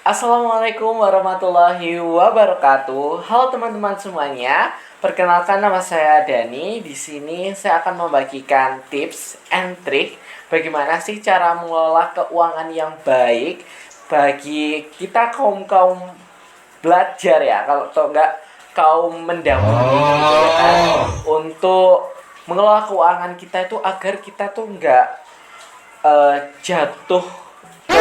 Assalamualaikum warahmatullahi wabarakatuh. Halo teman-teman semuanya. Perkenalkan nama saya Dani. Di sini saya akan membagikan tips and trick bagaimana sih cara mengelola keuangan yang baik bagi kita kaum-kaum belajar ya, kalau atau enggak kaum mendahului gitu ya kan. Untuk mengelola keuangan kita itu agar kita tuh enggak jatuh ke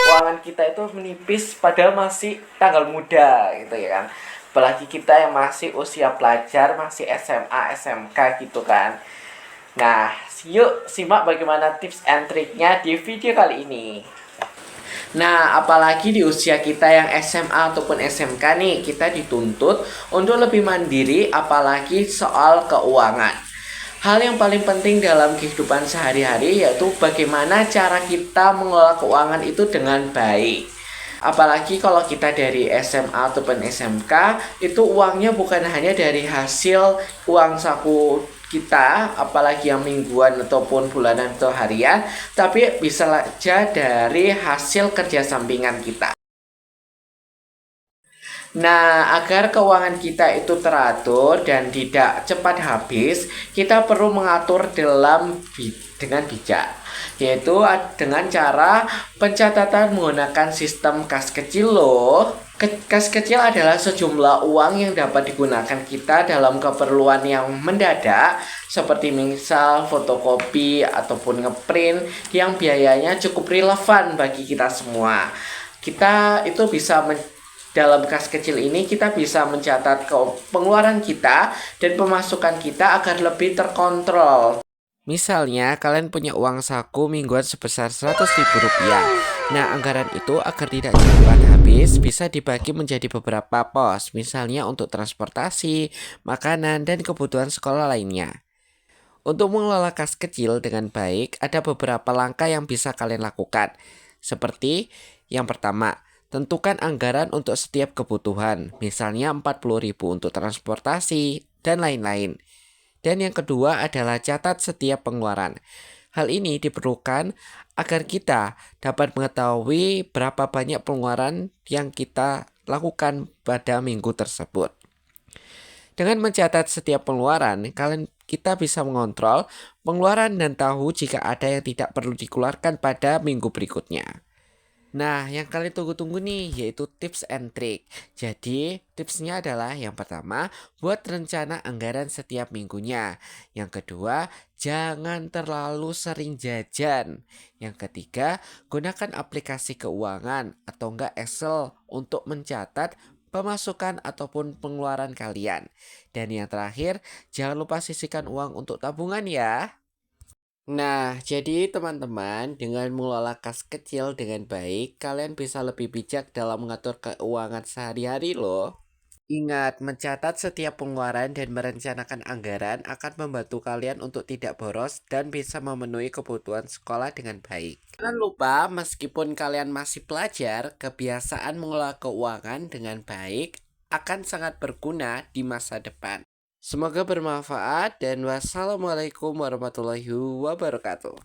keuangan kita itu menipis padahal masih tanggal muda gitu ya kan, apalagi kita yang masih usia pelajar, masih SMA SMK gitu kan. Nah, yuk simak bagaimana tips and triknya di video kali ini. Nah, apalagi di usia kita yang SMA ataupun SMK nih, kita dituntut untuk lebih mandiri apalagi soal keuangan. Hal yang paling penting dalam kehidupan sehari-hari yaitu bagaimana cara kita mengelola keuangan itu dengan baik. Apalagi kalau kita dari SMA ataupun SMK, itu uangnya bukan hanya dari hasil uang saku kita, apalagi yang mingguan ataupun bulanan atau harian, tapi bisa saja dari hasil kerja sampingan kita. Nah, agar keuangan kita itu teratur dan tidak cepat habis, kita perlu mengatur dengan bijak, yaitu dengan cara pencatatan menggunakan sistem kas kecil loh. Kas kecil adalah sejumlah uang yang dapat digunakan kita dalam keperluan yang mendadak, seperti misal fotokopi ataupun ngeprint yang biayanya cukup relevan bagi kita semua. Kita itu bisa dalam kas kecil ini kita bisa mencatat pengeluaran kita dan pemasukan kita agar lebih terkontrol. Misalnya, kalian punya uang saku mingguan sebesar Rp100.000. Nah, anggaran itu agar tidak cepat habis bisa dibagi menjadi beberapa pos, misalnya untuk transportasi, makanan, dan kebutuhan sekolah lainnya. Untuk mengelola kas kecil dengan baik, ada beberapa langkah yang bisa kalian lakukan. Seperti yang pertama, tentukan anggaran untuk setiap kebutuhan, misalnya Rp40.000 untuk transportasi, dan lain-lain. Dan yang kedua adalah catat setiap pengeluaran. Hal ini diperlukan agar kita dapat mengetahui berapa banyak pengeluaran yang kita lakukan pada minggu tersebut. Dengan mencatat setiap pengeluaran, kita bisa mengontrol pengeluaran dan tahu jika ada yang tidak perlu dikeluarkan pada minggu berikutnya. Nah, yang kalian tunggu-tunggu nih yaitu tips and trick. Jadi, tipsnya adalah yang pertama, buat rencana anggaran setiap minggunya. Yang kedua, jangan terlalu sering jajan. Yang ketiga, gunakan aplikasi keuangan atau enggak Excel untuk mencatat pemasukan ataupun pengeluaran kalian. Dan yang terakhir, jangan lupa sisihkan uang untuk tabungan ya. Nah, jadi teman-teman, dengan mengelola kas kecil dengan baik, kalian bisa lebih bijak dalam mengatur keuangan sehari-hari loh. Ingat, mencatat setiap pengeluaran dan merencanakan anggaran akan membantu kalian untuk tidak boros dan bisa memenuhi kebutuhan sekolah dengan baik. Jangan lupa, meskipun kalian masih pelajar, kebiasaan mengelola keuangan dengan baik akan sangat berguna di masa depan. Semoga bermanfaat dan wassalamualaikum warahmatullahi wabarakatuh.